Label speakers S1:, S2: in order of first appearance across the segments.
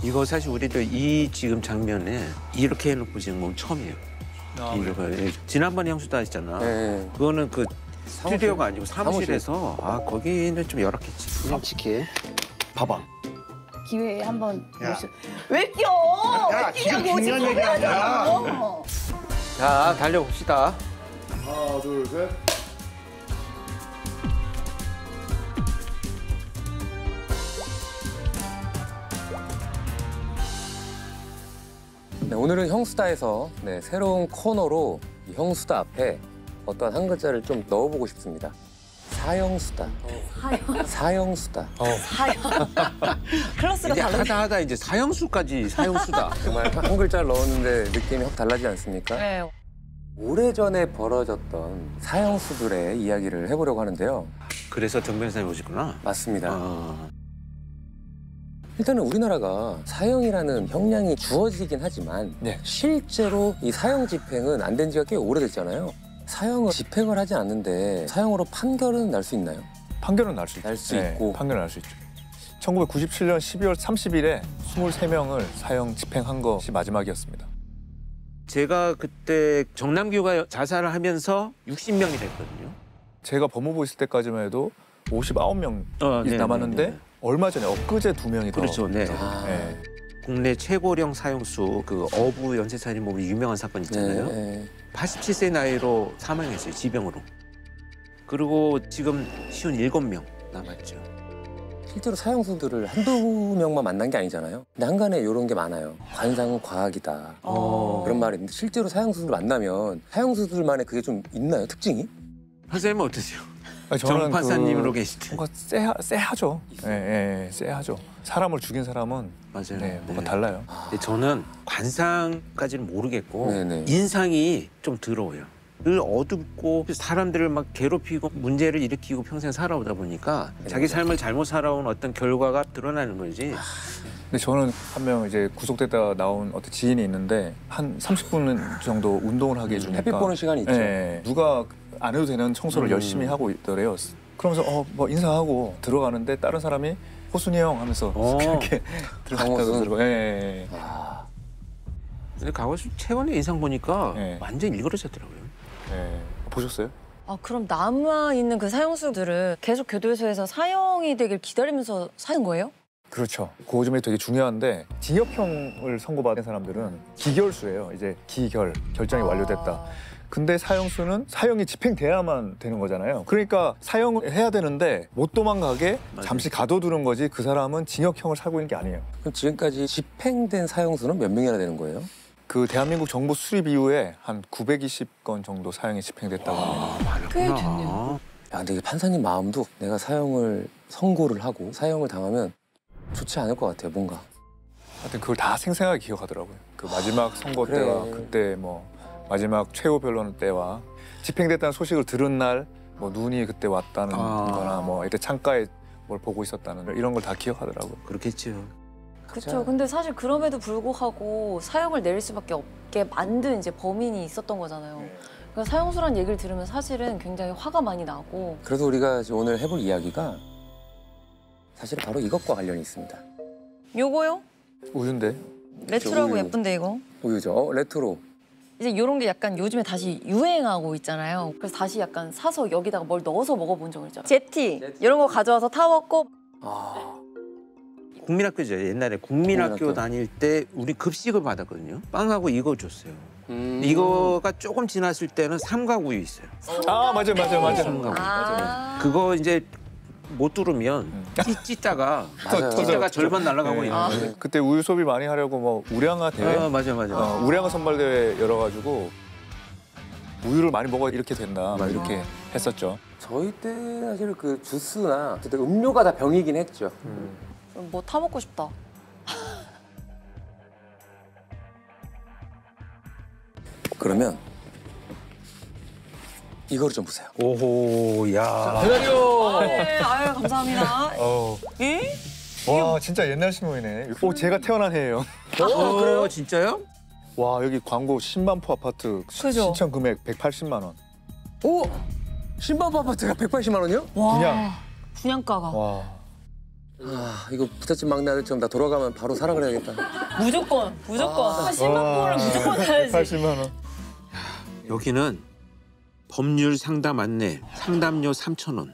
S1: 이거 사실 우리도 이 지금 장면에 이렇게 해놓고 지금 건 처음이에요. 지난번에 형수도 하셨잖아.
S2: 네.
S1: 그거는 그 스튜디오가 아니고 사무실에서 아 거기는 좀 열악했지.
S2: 솔직히 봐봐.
S3: 기회에 한번 왜 껴?
S4: 야,
S3: 왜 끼냐고
S4: 중요한
S3: 지금
S4: 얘기 아니야.
S3: 소개하잖아.
S1: 자 달려봅시다.
S4: 하나, 둘, 셋.
S2: 네, 오늘은 형수다에서 새로운 코너로 이 형수다 앞에 어떠한 한 글자를 좀 넣어보고 싶습니다. 사형수다. 사형수다.
S3: 클래스가
S1: 이제
S3: 다르네.
S1: 하다 이제 사형수까지 사형수다.
S2: 정말 한 글자를 넣었는데 느낌이 확 달라지지 않습니까?
S3: 네.
S2: 오래전에 벌어졌던 사형수들의 이야기를 해보려고 하는데요.
S1: 그래서 정 변호사님 오셨구나.
S2: 맞습니다. 일단은 우리나라가 사형이라는 형량이 주어지긴 하지만 실제로 이 사형 집행은 안 된 지가 꽤 오래됐잖아요. 사형을 집행을 하지 않는데 사형으로 판결은 날 수 있나요?
S5: 판결은 날 수 있죠.
S2: 날 수 있고.
S5: 판결은 날 수 있죠. 1997년 12월 30일에 23명을 사형 집행한 것이 마지막이었습니다.
S1: 제가 그때 정남규가 자살을 하면서 60명이 됐거든요.
S5: 제가 법무부 있을 때까지만 해도 59명이 남았는데 얼마 전에 엊그제 2명이 더.
S1: 그렇죠. 네.
S5: 네.
S1: 국내 최고령 사형수 그 어부 연쇄살인 몸이 유명한 사건 있잖아요. 87세 나이로 사망했어요. 지병으로. 그리고 지금 57명 남았죠.
S2: 실제로 사형수들을 한두 명만 만난 게 아니잖아요. 근데 한간에 이런 게 많아요. 관상은 과학이다. 그런 말이 있는데 실제로 사형수들 만나면 사형수들만의 그게 좀 있나요? 특징이?
S1: 선생님은 어떠세요?
S5: 저는
S1: 정 판사님으로 계실 때.
S5: 뭔가 쎄하죠. 쎄하죠. 사람을 죽인 사람은
S1: 맞아요.
S5: 뭔가 달라요.
S1: 근데 저는 관상까지는 모르겠고
S2: 네네.
S1: 인상이 좀 더러워요. 늘 어둡고 사람들을 막 괴롭히고 문제를 일으키고 평생 살아오다 보니까 자기 삶을 잘못 살아온 어떤 결과가 드러나는 거지.
S5: 근데 저는 한 명 이제 구속됐다 나온 어떤 지인이 있는데 한 30분 정도 운동을 하게 해주니까
S2: 햇빛 보는 시간이 있죠.
S5: 누가 안 해도 되는 청소를 열심히 하고 있더래요. 그러면서 뭐 인사하고 들어가는데 다른 사람이 호순이 형 하면서 이렇게 들어갔다 그러더라고요.
S1: 근데 가고수 최근에 인상 보니까
S5: 네.
S1: 완전 일그러졌더라고요.
S5: 보셨어요?
S3: 아 그럼 남아 있는 그 사형수들은 계속 교도소에서 사형이 되길 기다리면서 사는 거예요?
S5: 그렇죠. 그 점이 되게 중요한데 징역형을 선고받은 사람들은 기결수예요. 이제 결정이 완료됐다. 근데 사형수는 사형이 집행돼야만 되는 거잖아요. 그러니까 사형을 해야 되는데 못 도망가게 잠시 가둬두는 거지 그 사람은 징역형을 살고 있는 게 아니에요.
S2: 그럼 지금까지 집행된 사형수는 몇 명이나 되는 거예요?
S5: 그 대한민국 정부 수립 이후에 한 920건 정도 사형이 집행됐다고 합니다.
S3: 꽤 됐네요.
S2: 야, 근데 판사님 마음도 내가 사형을 선고를 하고 사형을 당하면 좋지 않을 것 같아요, 뭔가.
S5: 하여튼 그걸 다 생생하게 기억하더라고요. 그 마지막 선고 때와 그때 뭐 마지막 최후 변론 때와 집행됐다는 소식을 들은 날 뭐 눈이 그때 왔다는 거나 뭐 이때 창가에 뭘 보고 있었다는 이런 걸 다 기억하더라고요.
S1: 그렇겠죠.
S3: 그렇죠. 근데 사실 그럼에도 불구하고 사형을 내릴 수밖에 없게 만든 이제 범인이 있었던 거잖아요. 그러니까 사형수란 얘기를 들으면 사실은 굉장히 화가 많이 나고.
S2: 그래도 우리가 오늘 해볼 이야기가 사실 바로 이것과 관련이 있습니다.
S3: 요거요?
S5: 우유인데?
S3: 레트로하고
S2: 우유.
S3: 예쁜데 이거?
S2: 우유죠. 레트로.
S3: 이제 이런 게 약간 요즘에 다시 유행하고 있잖아요. 그래서 다시 약간 사서 여기다가 뭘 넣어서 먹어본 적 있죠. 제티 이런 거 가져와서 타 먹고.
S1: 국민학교죠. 옛날에 국민학교
S2: 국민학교.
S1: 다닐 때 우리 급식을 받았거든요. 빵하고 이거 줬어요. 이거가 조금 지났을 때는 삼각우유 있어요.
S5: 맞아요.
S1: 삼각우유.
S3: 아.
S1: 그거 이제 못 두르면 찢다가 절반 날아가고 있는 거예요.
S5: 그때 우유 소비 많이 하려고 뭐 우량아 대회?
S1: 맞아.
S5: 우량아 선발 대회 열어가지고 우유를 많이 먹어야 이렇게 된다. 막 이렇게 했었죠.
S2: 저희 때 사실 그 주스나 그때 음료가 다 병이긴 했죠.
S3: 뭐 타 먹고 싶다.
S2: 그러면 이거를 좀 보세요.
S1: 오호, 야.
S2: 대가리요.
S3: 네, 아유 감사합니다. 예?
S5: 와 진짜 옛날 신문이네. 제가 태어난 해예요.
S1: 그래요? 진짜요?
S5: 와 여기 광고 10만 포 아파트
S3: 그죠?
S5: 신청 금액 180만 원.
S2: 오! 신밥 아파트가 180만 원이요?
S3: 와.
S5: 분양.
S3: 분양가가.
S5: 와
S2: 아, 이거 부잣집 막내 아들처럼 나 돌아가면 바로 사랑을 해야겠다.
S3: 무조건. 10만 원을 무조건 사야지.
S5: 80만 원.
S1: 여기는 법률 상담 안내, 상담료 3,000원.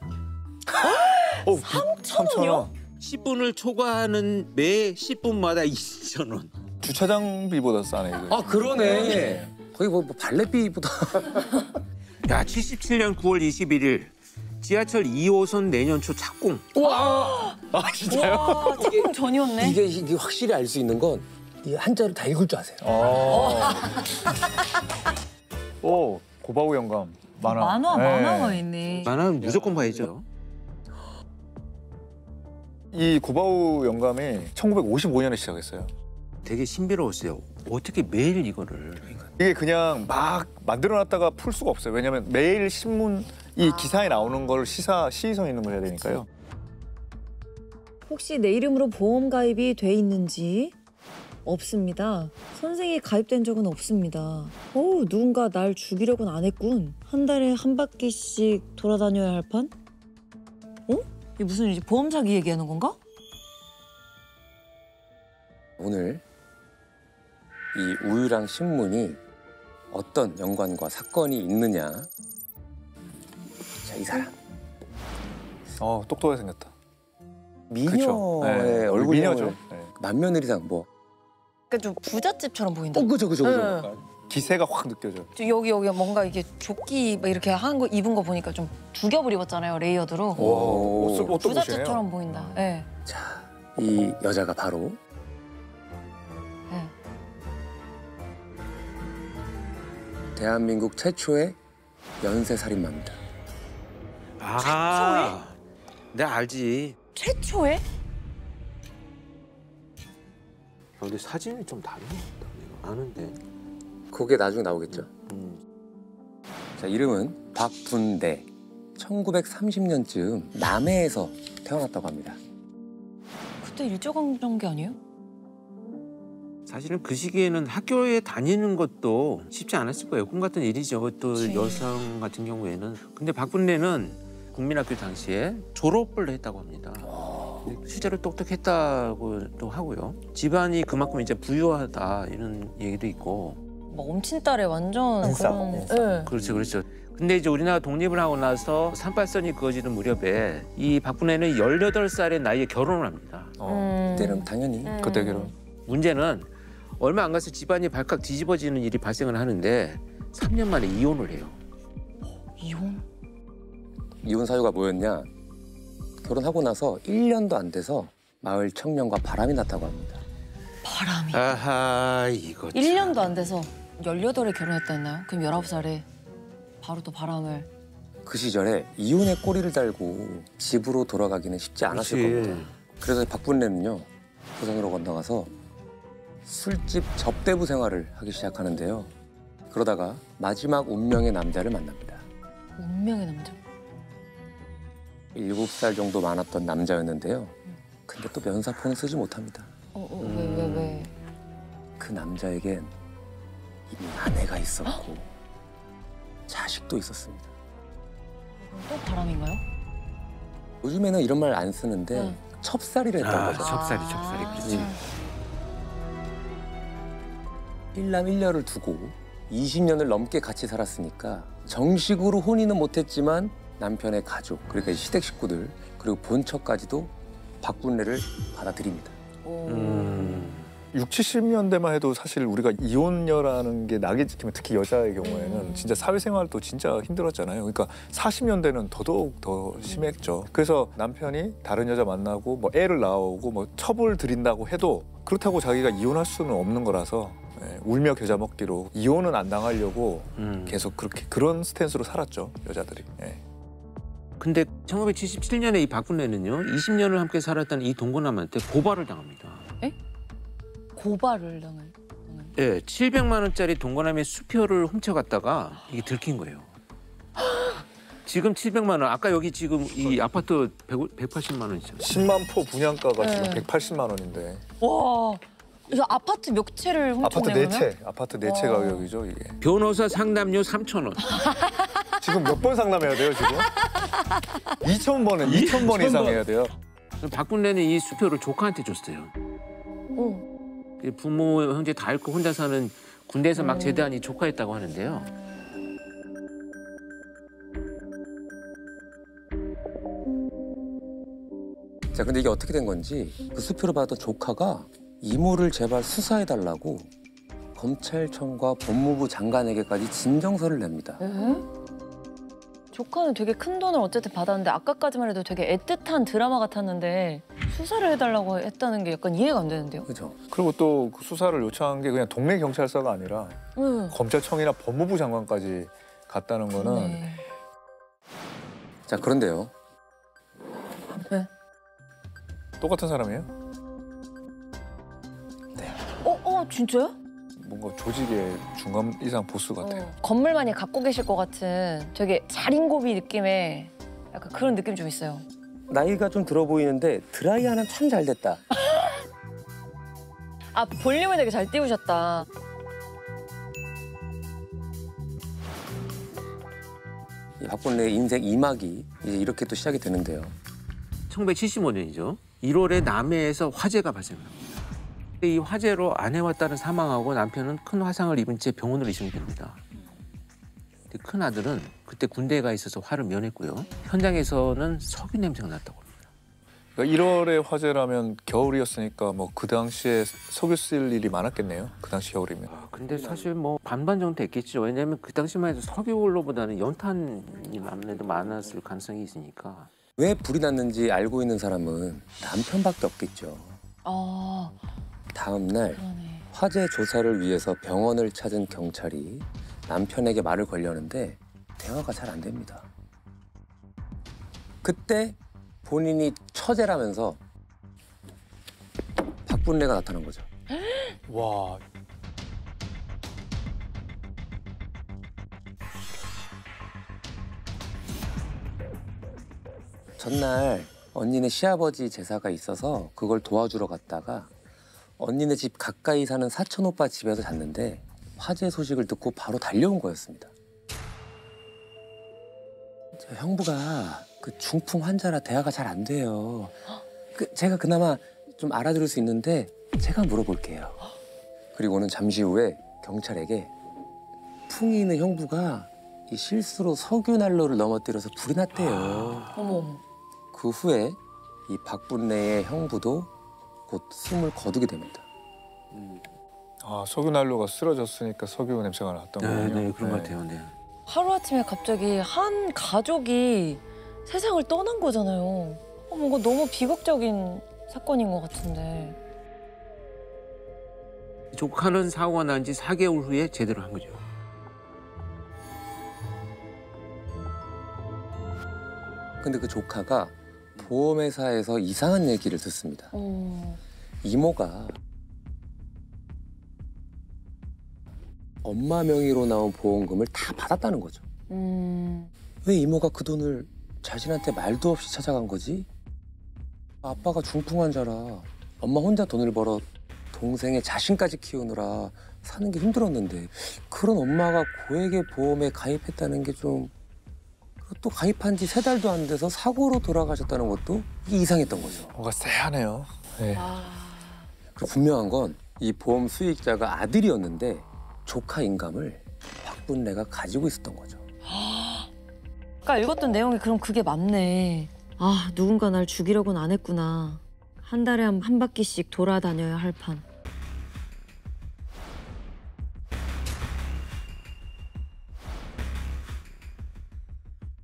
S5: 3,000원?
S1: 10분을 초과하는 매 10분마다 2,000원.
S5: 주차장비보다 싸네 이거.
S2: 아, 그러네. 거의 뭐 발렛비보다.
S1: 야, 77년 9월 21일 지하철 2호선 내년 초 착공.
S2: 와,
S5: 아 진짜요?
S3: 와, 착공 전이었네.
S2: 이게 확실히 알 수 있는 건 이 한자를 다 읽을 줄 아세요.
S5: 오, 고바우 영감. 만화.
S3: 만화가 있네.
S1: 만화는 무조건 봐야죠.
S5: 이 고바우 영감이 1955년에 시작했어요.
S1: 되게 신비로웠어요. 어떻게 매일 이거를.
S5: 이게 그냥 막 만들어놨다가 풀 수가 없어요. 왜냐면 매일 신문 이 기사에 나오는 걸 시의성 있는 걸 해야 되니까요.
S6: 혹시 내 이름으로 보험 가입이 돼 있는지? 없습니다. 선생이 가입된 적은 없습니다. 누군가 날 죽이려고는 안 했군. 한 달에 한 바퀴씩 돌아다녀야 할 판?
S3: 이게 무슨 이제 보험 사기 얘기하는 건가?
S2: 오늘 이 우유랑 신문이 어떤 연관과 사건이 있느냐. 자, 이 사람.
S5: 똑똑하게 생겼다.
S2: 미녀의
S5: 그쵸. 네,
S2: 얼굴이
S5: 미녀죠. 네.
S2: 만며느리상 뭐.
S3: 그러니까 좀 부잣집처럼 보인다.
S2: 그죠.
S3: 네.
S5: 기세가 확 느껴져.
S3: 여기 뭔가 이게 조끼 막 이렇게 한 거 입은 거 보니까 좀 두 겹을 입었잖아요, 레이어드로.
S5: 옷도 보시네요.
S3: 부잣집처럼 보인다. 네.
S2: 자, 이 여자가 바로
S3: 네.
S2: 대한민국 최초의 연쇄살인마입니다.
S1: 아, 내가 알지.
S3: 최초에?
S1: 근데 사진이 좀 다른 것 같다. 내가 아는데.
S2: 그게 나중에 나오겠죠. 자, 이름은 박분대. 1930년쯤 남해에서 태어났다고 합니다.
S3: 그때 일제강점기 아니에요?
S1: 사실은 그 시기에는 학교에 다니는 것도 쉽지 않았을 거예요. 꿈 같은 일이죠. 또
S3: 그치.
S1: 여성 같은 경우에는. 근데 박분대는 국민학교 당시에 졸업을 했다고 합니다. 실제로 똑똑했다고도 하고요. 집안이 그만큼 이제 부유하다 이런 얘기도 있고.
S3: 뭐 엄친딸에 완전
S5: 인싸고.
S3: 네.
S1: 그렇죠, 그렇죠. 근데 이제 우리나라 독립을 하고 나서 38선이 그어지는 무렵에 이 박분혜는 18살의 나이에 결혼을 합니다.
S2: 그때는 당연히
S5: 그때 결혼.
S1: 문제는 얼마 안 가서 집안이 발칵 뒤집어지는 일이 발생을 하는데 3년 만에 이혼을 해요.
S2: 이혼 사유가 뭐였냐? 결혼하고 나서 1년도 안 돼서 마을 청년과 바람이 났다고 합니다.
S3: 바람이.
S1: 아하, 이거 참.
S3: 1년도 안 돼서 18에 결혼했다 했나요? 그럼 19살에 바로 또 바람을.
S2: 그 시절에 이혼의 꼬리를 달고 집으로 돌아가기는 쉽지 않았을
S1: 그렇지.
S2: 겁니다. 그래서 박분례는요, 부산으로 건너가서 술집 접대부 생활을 하기 시작하는데요. 그러다가 마지막 운명의 남자를 만납니다.
S3: 운명의 남자.
S2: 7살 정도 많았던 남자였는데요. 근데 또 면사포는 쓰지 못합니다.
S3: 왜?
S2: 그 남자에겐 이미 아내가 있었고 자식도 있었습니다.
S3: 또 바람인가요?
S2: 요즘에는 이런 말 안 쓰는데
S3: 네.
S2: 첩살이를 했던
S1: 아,
S2: 거죠.
S1: 첩살이, 그렇지.
S2: 일남 일녀를 두고 20년을 넘게 같이 살았으니까 정식으로 혼인은 못했지만 남편의 가족, 그러니까 이 시댁 식구들 그리고 본처까지도 박분례를 받아들입니다.
S5: 6, 70년대만 해도 사실 우리가 이혼녀라는 게 낙이 찍히면 특히 여자의 경우에는 진짜 사회생활도 진짜 힘들었잖아요. 그러니까 40년대는 더더욱 더 심했죠. 그래서 남편이 다른 여자 만나고 뭐 애를 낳아오고 뭐 첩을 들인다고 해도 그렇다고 자기가 이혼할 수는 없는 거라서 울며 겨자 먹기로 이혼은 안 당하려고 계속 그렇게 그런 스탠스로 살았죠, 여자들이.
S1: 근데 1977년에 이 박분례는요, 20년을 함께 살았던 이 동거남한테 고발을 당합니다.
S3: 고발을 당한.
S1: 예, 700만 원짜리 동거남의 수표를 훔쳐갔다가 이게 들킨 거예요. 지금 700만 원, 아까 여기 지금 이 아파트 180만 원이죠.
S5: 10만 포 분양가가 지금
S3: 네.
S5: 180만 원인데.
S3: 와, 이거 아파트 몇 채를
S5: 아파트
S3: 훔쳐오냐
S5: 네 채, 아파트 네 채 가격이죠 이게.
S1: 변호사 상담료 3,000원.
S5: 지금 몇 번 상담해야 돼요 지금? 2,000번은 2,000번 이상 해야 돼요.
S1: 박군래는 이 수표를 조카한테 줬어요. 부모, 형제 다 잃고 혼자 사는 군대에서 막 제대한 이 조카였다고 하는데요.
S2: 자, 근데 이게 어떻게 된 건지 그 수표를 받았던 조카가 이모를 제발 수사해달라고 검찰청과 법무부 장관에게까지 진정서를 냅니다.
S3: 조카는 되게 큰 돈을 어쨌든 받았는데 아까까지만 해도 되게 애틋한 드라마 같았는데 수사를 해달라고 했다는 게 약간 이해가 안 되는데요.
S2: 그죠?
S5: 그리고 또 그 수사를 요청한 게 그냥 동네 경찰서가 아니라 검찰청이나 법무부 장관까지 갔다는 거는
S3: 네.
S2: 자, 그런데요.
S5: 똑같은 사람이에요?
S3: 진짜요?
S5: 뭔가 조직의 중간 이상 보스 같아요.
S3: 건물 많이 갖고 계실 것 같은 되게 자린고비 느낌의 약간 그런 느낌 좀 있어요.
S2: 나이가 좀 들어 보이는데 드라이하면 참 잘 됐다.
S3: 아, 볼륨을 되게 잘 띄우셨다.
S2: 이 박본래의 인생 2막이 이제 이렇게 또 시작이 되는데요.
S1: 1975년이죠. 1월에 남해에서 화재가 발생합니다. 이 화재로 아내와 딸은 사망하고 남편은 큰 화상을 입은 채 병원으로 이송됩니다. 큰 아들은 그때 군대에 가 있어서 화를 면했고요. 현장에서는 석유 냄새가 났다고 합니다.
S5: 그러니까 1월에 화재라면 겨울이었으니까 뭐 그 당시에 석유 쓸 일이 많았겠네요. 그 당시 겨울이면.
S1: 근데 사실 뭐 반반 정도 됐겠죠. 왜냐하면 그 당시만 해도 석유 원로보다는 연탄이 아무래도 많았을 가능성이 있으니까.
S2: 왜 불이 났는지 알고 있는 사람은 남편밖에 없겠죠. 다음 날
S3: 그러네.
S2: 화재 조사를 위해서 병원을 찾은 경찰이 남편에게 말을 걸려는데 대화가 잘 안 됩니다. 그때 본인이 처제라면서 박분래가 나타난 거죠.
S5: 와.
S2: 전날 언니네 시아버지 제사가 있어서 그걸 도와주러 갔다가 언니네 집 가까이 사는 사촌 오빠 집에서 잤는데 화재 소식을 듣고 바로 달려온 거였습니다. 저 형부가 그 중풍 환자라 대화가 잘 안 돼요. 제가 그나마 좀 알아들을 수 있는데 제가 물어볼게요. 그리고는 잠시 후에 경찰에게 풍이 있는 형부가 이 실수로 석유 난로를 넘어뜨려서 불이 났대요.
S3: 어머.
S2: 그 후에 이 박분래의 형부도 곧 숨을 거두게 됩니다.
S5: 아, 석유 난로가 쓰러졌으니까 석유 냄새가 났던 거군요.
S1: 네, 그런 것 같아요. 네.
S3: 하루아침에 갑자기 한 가족이 세상을 떠난 거잖아요. 뭔가 너무 비극적인 사건인 것 같은데.
S1: 조카는 사고가 난 지 4개월 후에 제대로 한 거죠.
S2: 근데 그 조카가 보험회사에서 이상한 얘기를 듣습니다. 이모가 엄마 명의로 나온 보험금을 다 받았다는 거죠. 왜 이모가 그 돈을 자신한테 말도 없이 찾아간 거지? 아빠가 중풍 환자라 엄마 혼자 돈을 벌어 동생의 자신까지 키우느라 사는 게 힘들었는데 그런 엄마가 고액의 보험에 가입했다는 게 좀... 또 가입한 지 3달도 안 돼서 사고로 돌아가셨다는 것도 이게 이상했던 거죠.
S5: 뭔가 쎄하네요. 네.
S2: 그리고 분명한 건 이 보험 수익자가 아들이었는데 조카 인감을 박분래가 가지고 있었던 거죠.
S3: 아까 읽었던 내용이 그럼 그게 맞네.
S6: 아, 누군가 날 죽이려고는 안 했구나. 한 달에 한 바퀴씩 돌아다녀야 할 판.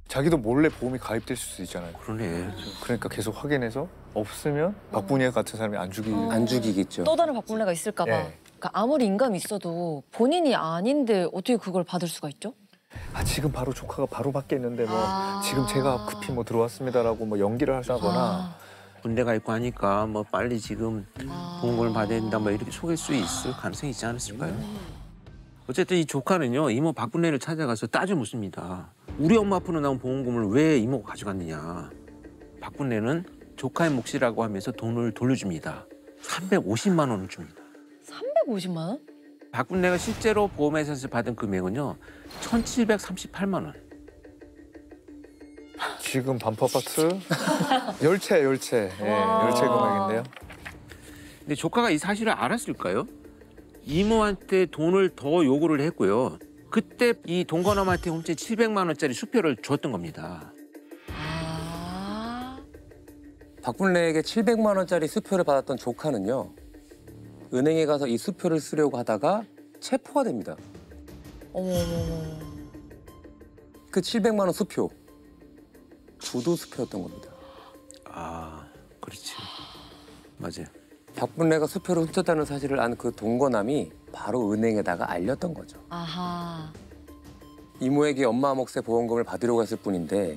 S5: 자기도 몰래 보험이 가입될 수 있잖아요.
S1: 그러네.
S5: 그러니까 계속 확인해서 없으면 박분혜 같은 사람이 안
S2: 안 죽이겠죠.
S3: 또 다른 박분래가 있을까 봐.
S5: 예.
S3: 그러니까 아무리 인감이 있어도 본인이 아닌데 어떻게 그걸 받을 수가 있죠?
S5: 아, 지금 바로 조카가 바로 밖에 있는데 뭐 지금 제가 급히 뭐 들어왔습니다라고 뭐 연기를 하거나
S1: 군대가 있고 하니까 뭐 빨리 지금 보험금을 받아야 된다 뭐 이렇게 속일 수 있을 가능성이 있지 않았을까요? 어쨌든 이 조카는요 이모 박분래를 찾아가서 따져 묻습니다. 우리 엄마 앞으로 나온 보험금을 왜 이모가 가져갔느냐. 박분래는 조카의 몫이라고 하면서 돈을 돌려줍니다. 350만 원을 줍니다.
S3: 350만 원?
S1: 박분래가 실제로 보험회사에서 받은 금액은요 1,738만 원.
S5: 지금 반포 아파트 열채. 예, 열채 금액인데요.
S1: 근데 조카가 이 사실을 알았을까요? 이모한테 돈을 더 요구를 했고요. 그때 이 동거남한테 훔친 700만 원짜리 수표를 줬던 겁니다.
S3: 아.
S2: 박분래에게 700만 원짜리 수표를 받았던 조카는요. 은행에 가서 이 수표를 쓰려고 하다가 체포가 됩니다.
S3: 어머.
S2: 그 700만 원 수표, 부도 수표였던 겁니다.
S1: 아, 그렇지. 맞아요.
S2: 박분래가 수표를 훔쳤다는 사실을 안 그 동거남이 바로 은행에다가 알렸던 거죠.
S3: 아하.
S2: 이모에게 엄마 몫의 보험금을 받으려고 했을 뿐인데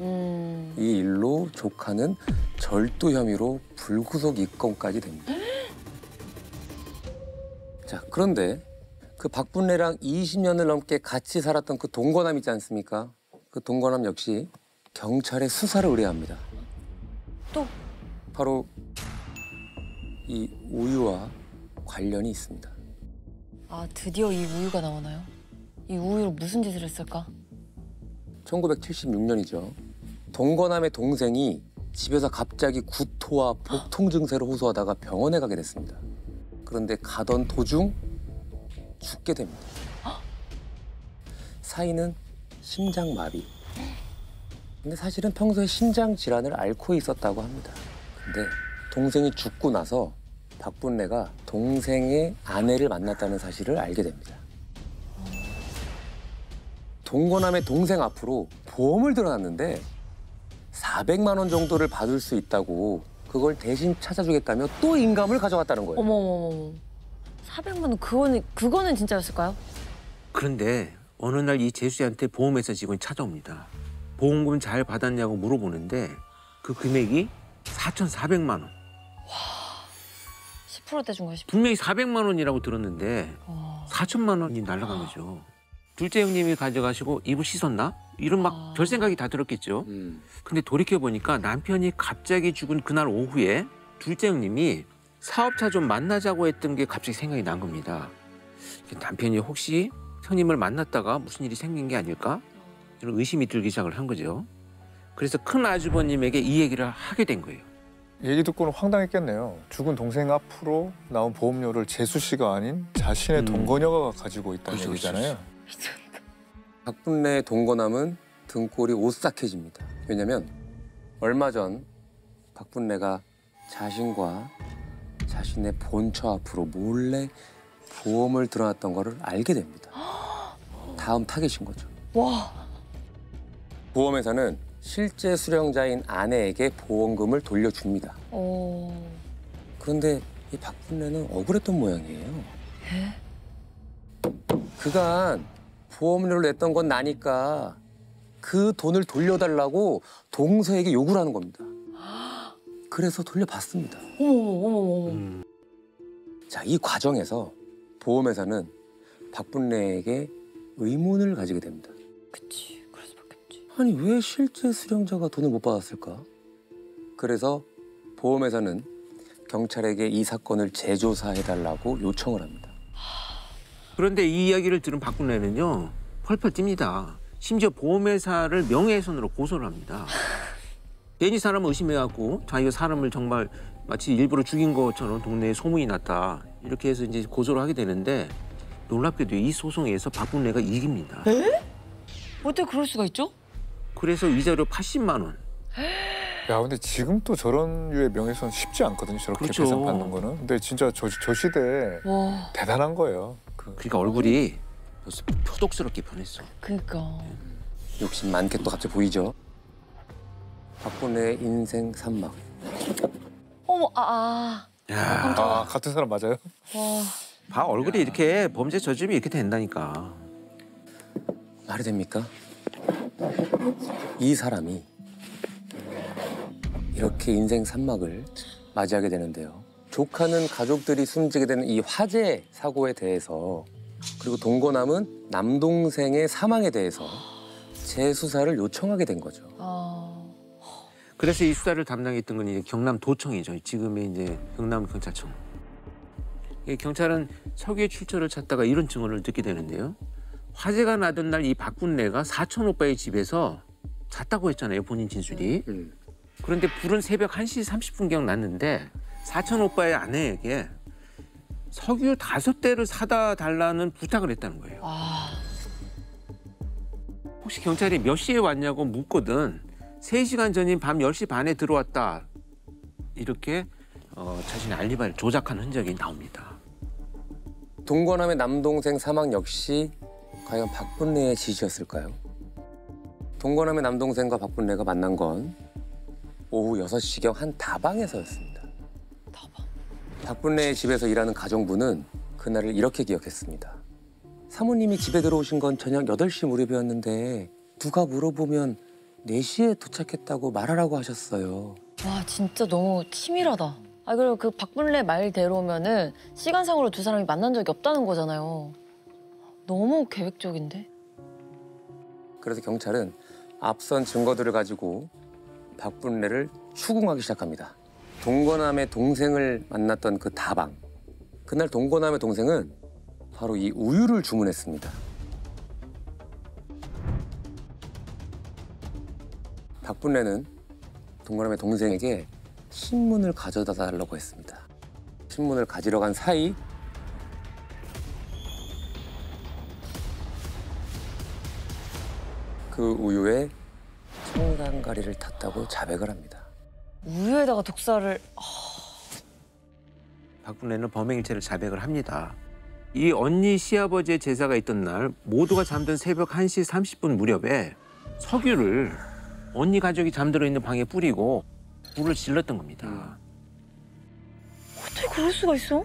S2: 이 일로 조카는 절도 혐의로 불구속 입건까지 됩니다. 자, 그런데 그 박분래랑 20년을 넘게 같이 살았던 그 동거남 있지 않습니까? 그 동거남 역시 경찰에 수사를 의뢰합니다.
S3: 또?
S2: 바로 이 우유와 관련이 있습니다.
S3: 아, 드디어 이 우유가 나오나요? 이 우유로 무슨 짓을 했을까?
S2: 1976년이죠. 동거남의 동생이 집에서 갑자기 구토와 복통 증세를 호소하다가 병원에 가게 됐습니다. 그런데 가던 도중 죽게 됩니다. 사인은 심장마비. 근데 사실은 평소에 심장 질환을 앓고 있었다고 합니다. 근데 동생이 죽고 나서 박분래가 동생의 아내를 만났다는 사실을 알게 됩니다. 동거남의 동생 앞으로 보험을 들어놨는데 400만 원 정도를 받을 수 있다고 그걸 대신 찾아주겠다며 또 인감을 가져갔다는 거예요.
S3: 어머. 400만 원 그거는 진짜였을까요?
S1: 그런데 어느 날 이 재수씨한테 보험회사 직원이 찾아옵니다. 보험금 잘 받았냐고 물어보는데 그 금액이 4,400만 원.
S3: 10% 떼준 거야, 10%.
S1: 분명히 400만 원이라고 들었는데 4천만 원이 날아간 거죠. 둘째 형님이 가져가시고 입을 씻었나? 이런 막 별 생각이 다 들었겠죠. 근데 돌이켜보니까 남편이 갑자기 죽은 그날 오후에 둘째 형님이 사업차 좀 만나자고 했던 게 갑자기 생각이 난 겁니다. 남편이 혹시 형님을 만났다가 무슨 일이 생긴 게 아닐까? 이런 의심이 들기 시작을 한 거죠. 그래서 큰 아주버님에게 이 얘기를 하게 된 거예요.
S5: 얘기 듣고는 황당했겠네요. 죽은 동생 앞으로 나온 보험료를 재수 씨가 아닌 자신의 동거녀가 가지고 있다는
S1: 그렇죠,
S5: 얘기잖아요.
S2: 박분래의 동거남은 등골이 오싹해집니다. 왜냐면 얼마 전 박분래가 자신과 자신의 본처 앞으로 몰래 보험을 들어놨던 거를 알게 됩니다. 다음 타겟인 거죠.
S3: 와.
S2: 보험회사는 실제 수령자인 아내에게 보험금을 돌려줍니다. 그런데 이 박분래는 억울했던 모양이에요. 그간 보험료를 냈던 건 나니까 그 돈을 돌려달라고 동서에게 요구를 하는 겁니다. 그래서 돌려받습니다.
S3: 어머.
S2: 자, 이 과정에서 보험회사는 박분래에게 의문을 가지게 됩니다.
S3: 그치, 그럴 수밖에 없지.
S2: 아니, 왜 실제 수령자가 돈을 못 받았을까? 그래서 보험회사는 경찰에게 이 사건을 재조사해달라고 요청을 합니다.
S1: 그런데 이 이야기를 들은 박분래는요, 펄펄 뜁니다. 심지어 보험회사를 명예훼손으로 고소를 합니다. 괜히 사람을 의심해갖고 자기가 사람을 정말 마치 일부러 죽인 것처럼 동네에 소문이 났다. 이렇게 해서 이제 고소를 하게 되는데 놀랍게도 이 소송에서 박분래가 이깁니다.
S3: 어떻게 그럴 수가 있죠?
S1: 그래서 위자료 80만 원.
S5: 야, 근데 지금 또 저런 류의 명예훼손 쉽지 않거든요. 저렇게
S1: 그렇죠.
S5: 배상받는 거는. 근데 진짜 저 시대에
S3: 와.
S5: 대단한 거예요.
S1: 그러니까 얼굴이 벌써 표독스럽게 변했어.
S3: 그니까.
S2: 욕심 많게 또 갑자기 보이죠? 박분래의 인생 산막.
S3: 어머,
S1: 야,
S5: 아, 같은 사람 맞아요?
S3: 와.
S1: 봐 얼굴이 이렇게 범죄 저지르면 이렇게 된다니까.
S2: 말이 됩니까? 이 사람이 이렇게 인생 산막을 맞이하게 되는데요. 조카는 가족들이 숨지게 되는 이 화재 사고에 대해서, 그리고 동거남은 남동생의 사망에 대해서 재수사를 요청하게 된 거죠.
S1: 그래서 이 수사를 담당했던 건 이제 경남도청이죠. 지금의 이제 경남경찰청. 이 경찰은 석유의 출처를 찾다가 이런 증언을 듣게 되는데요. 화재가 나던 날 이 박분래가 사촌 오빠의 집에서 잤다고 했잖아요, 본인 진술이. 그런데 불은 새벽 1시 30분경 났는데 사촌 오빠의 아내에게 석유 5대를 사다 달라는 부탁을 했다는 거예요. 혹시 경찰이 몇 시에 왔냐고 묻거든 3시간 전인 밤 10시 반에 들어왔다. 이렇게 자신의 알리바이를 조작한 흔적이 나옵니다.
S2: 동거남의 남동생 사망 역시 과연 박분례의 지시였을까요? 동거남의 남동생과 박분례가 만난 건 오후 6시경 한 다방에서였습니다.
S3: 다방.
S2: 박분례의 집에서 일하는 가정부는 그날을 이렇게 기억했습니다. 사모님이 집에 들어오신 건 저녁 8시 무렵이었는데 누가 물어보면 4시에 도착했다고 말하라고 하셨어요.
S3: 와 진짜 너무 치밀하다. 아 그리고 그 박분례 말대로면은 시간상으로 두 사람이 만난 적이 없다는 거잖아요. 너무 계획적인데?
S2: 그래서 경찰은 앞선 증거들을 가지고 박분례를 추궁하기 시작합니다. 동거남의 동생을 만났던 그 다방. 그날 동거남의 동생은 바로 이 우유를 주문했습니다. 박분례는 동거남의 동생에게 신문을 가져다 달라고 했습니다. 신문을 가지러 간 사이 그 우유에 청산가리를 탔다고 자백을 합니다.
S3: 우유에다가 독사를...
S1: 박분례는 범행일체를 자백을 합니다. 이 언니 시아버지의 제사가 있던 날 모두가 잠든 새벽 1시 30분 무렵에 석유를 언니 가족이 잠들어 있는 방에 뿌리고 불을 질렀던 겁니다.
S3: 어떻게 그럴 수가 있어?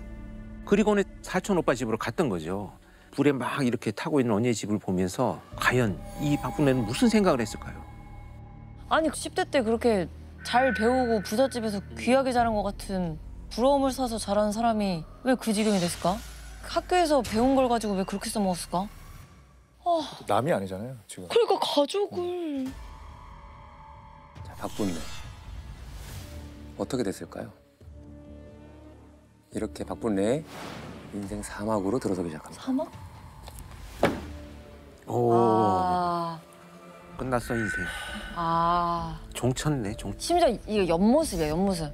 S1: 그리고는 사촌 오빠 집으로 갔던 거죠. 불에 막 이렇게 타고 있는 언니의 집을 보면서 과연 이 박분례는 무슨 생각을 했을까요?
S3: 아니 10대 때 그렇게 잘 배우고 부잣집에서 귀하게 자란 것 같은 부러움을 사서 자란 사람이 왜 그 지경이 됐을까? 학교에서 배운 걸 가지고 왜 그렇게 써먹었을까?
S5: 남이 아니잖아요, 지금.
S3: 그러니까 가족을...
S2: 자, 박분례. 어떻게 됐을까요? 이렇게 박분례의 인생 사막으로 들어서기 시작합니다.
S3: 사막?
S1: 오,
S3: 아...
S1: 끝났어 인생.
S3: 아...
S1: 종쳤네, 종.
S3: 심지어 이게 옆모습이야, 옆모습.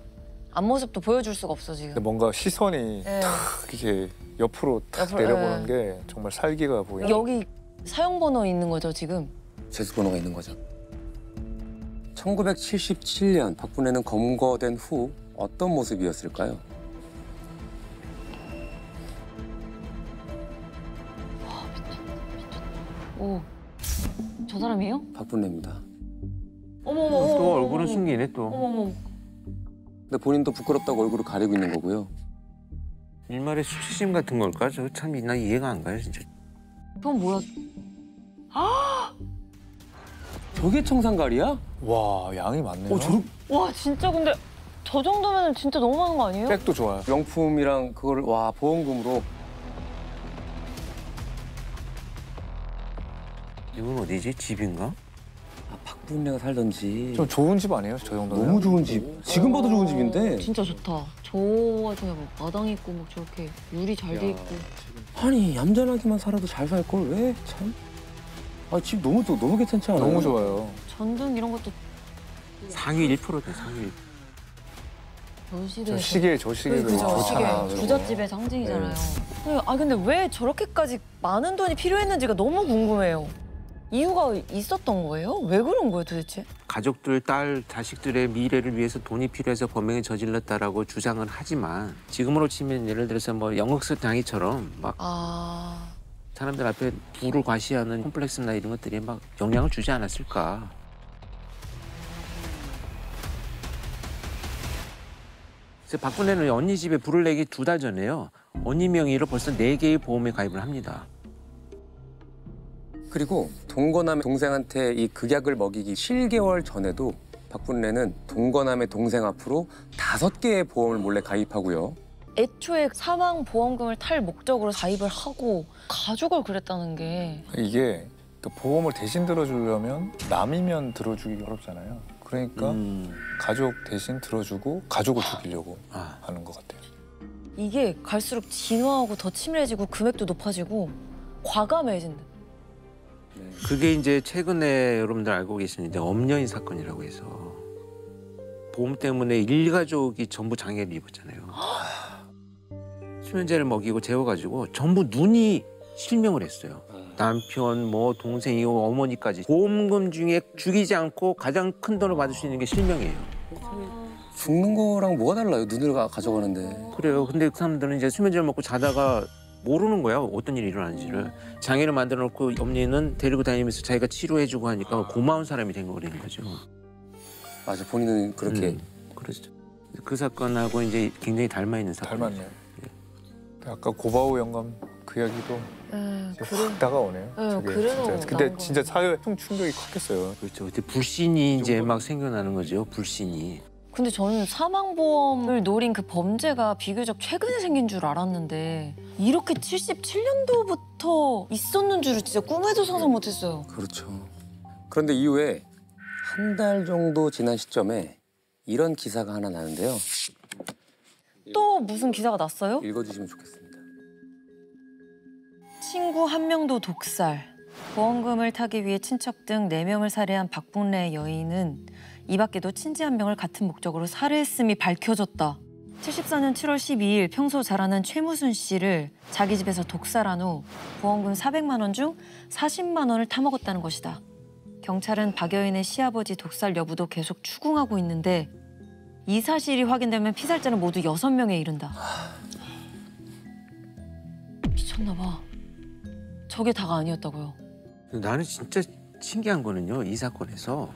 S3: 앞모습도 보여줄 수가 없어, 지금.
S5: 근데 뭔가 시선이
S3: 네.
S5: 이렇게 옆으로 탁
S3: 옆으로,
S5: 내려보는 게 정말 살기가 보여요.
S3: 여기 사용번호 있는 거죠, 지금?
S2: 재수번호가 있는 거죠. 1977년 박분례는 검거된 후 어떤 모습이었을까요?
S3: 오, 저 사람이에요?
S2: 박분례입니다.
S3: 어머머.
S1: 또 얼굴은 숨기네 또.
S3: 어머머.
S2: 근데 본인도 부끄럽다고 얼굴을 가리고 있는 거고요.
S1: 일말의 수치심 같은 걸까? 저 참 나 이해가 안 가요 진짜.
S3: 그건 뭐야?
S2: 저게 청산가리야?
S5: 와, 양이 많네요.
S3: 와, 진짜 근데 저 정도면 진짜 너무 많은 거 아니에요?
S5: 백도 좋아요.
S2: 명품이랑 그거를 와 보험금으로.
S1: 이건 어디지? 집인가?
S2: 아, 박분례가 살던지.
S5: 좀 좋은 집 아니에요, 저 정도면?
S2: 너무 좋은 집. 지금 봐도 좋은 집인데.
S3: 진짜 좋다. 저 같은 뭐 마당 있고 막 저렇게 유리 잘 돼 있고.
S2: 아니 얌전하게만 살아도 잘 살 걸 왜 참? 아 집 너무 괜찮지 않아요?
S5: 너무 좋아요.
S3: 전등 이런 것도
S1: 상위 1%대 상위 1%.
S3: 저
S5: 저 시계도
S3: 그죠,
S5: 좋잖아.
S3: 시계. 부잣집의 상징이잖아요. 아 근데 왜 저렇게까지 많은 돈이 필요했는지가 너무 궁금해요. 이유가 있었던 거예요? 왜 그런 거예요 도대체?
S1: 가족들, 딸, 자식들의 미래를 위해서 돈이 필요해서 범행을 저질렀다라고 주장은 하지만 지금으로 치면 예를 들어서 뭐 영흑스 장이처럼 막 사람들 앞에 부를 과시하는 콤플렉스나 이런 것들이 막 영향을 주지 않았을까. 그래서 박분례는 언니 집에 불을 내기 2달 전에요. 언니 명의로 벌써 4개의 보험에 가입을 합니다.
S2: 그리고 동거남의 동생한테 이 극약을 먹이기 7개월 전에도 박분례는 동거남의 동생 앞으로 5개의 보험을 몰래 가입하고요.
S3: 애초에 사망 보험금을 탈 목적으로 가입을 하고 가족을 그랬다는 게
S5: 이게 또 보험을 대신 들어주려면 남이면 들어주기 어렵잖아요. 그러니까 가족 대신 들어주고 가족을 죽이려고 하는 것 같아요.
S3: 이게 갈수록 진화하고 더 치밀해지고 금액도 높아지고 과감해진다.
S1: 그게 이제 최근에 여러분들 알고 계시는데 엄연희 사건이라고 해서 보험 때문에 일가족이 전부 장애를 입었잖아요. 수면제를 먹이고 재워가지고 전부 눈이 실명을 했어요. 남편, 뭐 동생이 어머니까지 보험금 중에 죽이지 않고 가장 큰 돈을 받을 수 있는 게 실명이에요.
S2: 죽는 거랑 뭐가 달라요? 눈을 가져가는데.
S1: 그래요. 근데 그 사람들은 이제 수면제를 먹고 자다가 모르는 거야. 어떤 일이 일어나는지를. 장애를 만들어 놓고 엄니는 데리고 다니면서 자기가 치료해주고 하니까 고마운 사람이 된 거라는 거죠.
S2: 맞아, 본인은 그렇게.
S1: 그렇죠. 그 사건하고 이제 굉장히 닮아 있는 사건.
S5: 닮았네요. 아까 고바우 영감 그 이야기도 이제 확 다가오네요. 저게
S3: 그래서
S5: 진짜. 근데
S3: 나온
S5: 진짜 사회 충격이 컸겠어요.
S1: 그렇죠. 그때 불신이 이제 막 생겨나는 거죠. 불신이.
S3: 근데 저는 사망보험을 노린 그 범죄가 비교적 최근에 생긴 줄 알았는데 이렇게 77년도부터 있었는 줄을 진짜 꿈에도 상상 못했어요.
S2: 그렇죠. 그런데 이후에 한 달 정도 지난 시점에 이런 기사가 하나 나는데요.
S3: 또 무슨 기사가 났어요?
S2: 읽어주시면 좋겠습니다.
S3: 친구 한 명도 독살. 보험금을 타기 위해 친척 등 4명을 살해한 박분래 여인은 이 밖에도 친지 한 명을 같은 목적으로 살해했음이 밝혀졌다. 74년 7월 12일 평소 잘 아는 최무순 씨를 자기 집에서 독살한 후 보험금 400만 원 중 40만 원을 타먹었다는 것이다. 경찰은 박 여인의 시아버지 독살 여부도 계속 추궁하고 있는데 이 사실이 확인되면 피살자는 모두 6명에 이른다. 미쳤나 봐. 저게 다가 아니었다고요.
S1: 나는 진짜 신기한 거는요. 이 사건에서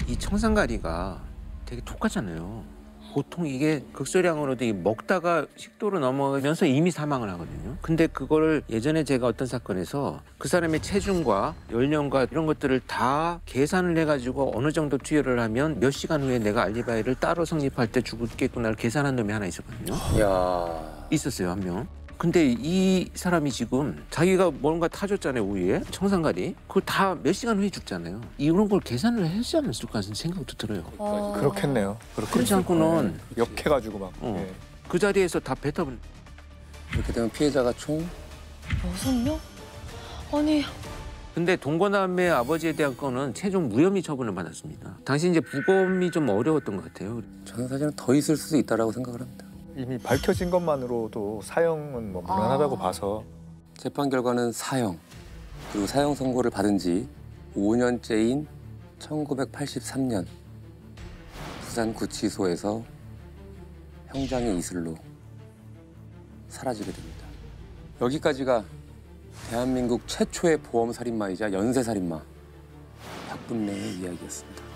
S1: 이 청산가리가 되게 독하잖아요. 보통 이게 극소량으로도 먹다가 식도로 넘어가면서 이미 사망을 하거든요. 근데 그거를 예전에 제가 어떤 사건에서 그 사람의 체중과 연령과 이런 것들을 다 계산을 해가지고 어느 정도 투여를 하면 몇 시간 후에 내가 알리바이를 따로 성립할 때 죽겠구나를 계산한 놈이 하나 있었거든요.
S2: 이야.
S1: 있었어요, 한 명. 근데 이 사람이 지금 자기가 뭔가 타줬잖아요, 우유에. 청산가리. 그걸 다 몇 시간 후에 죽잖아요. 이런 걸 계산을 했지 않았을까 하는 생각도 들어요.
S5: 그렇겠네요.
S1: 그렇지 않고는
S5: 역해가지고 막. 예.
S1: 그 자리에서 다 뱉어버린.
S2: 이렇게 되면 피해자가 총
S3: 6명? 아니,
S1: 근데 동거남의 아버지에 대한 건은 최종 무혐의 처분을 받았습니다. 당시 이제 부검이 좀 어려웠던 것 같아요.
S2: 저는 사실은 더 있을 수도 있다라고 생각을 합니다.
S5: 이미 밝혀진 것만으로도 사형은 뭐 무난하다고 봐서
S2: 재판 결과는 사형, 그리고 사형 선고를 받은 지 5년째인 1983년 부산구치소에서 형장의 이슬로 사라지게 됩니다. 여기까지가 대한민국 최초의 보험살인마이자 연쇄살인마 박분래의 이야기였습니다.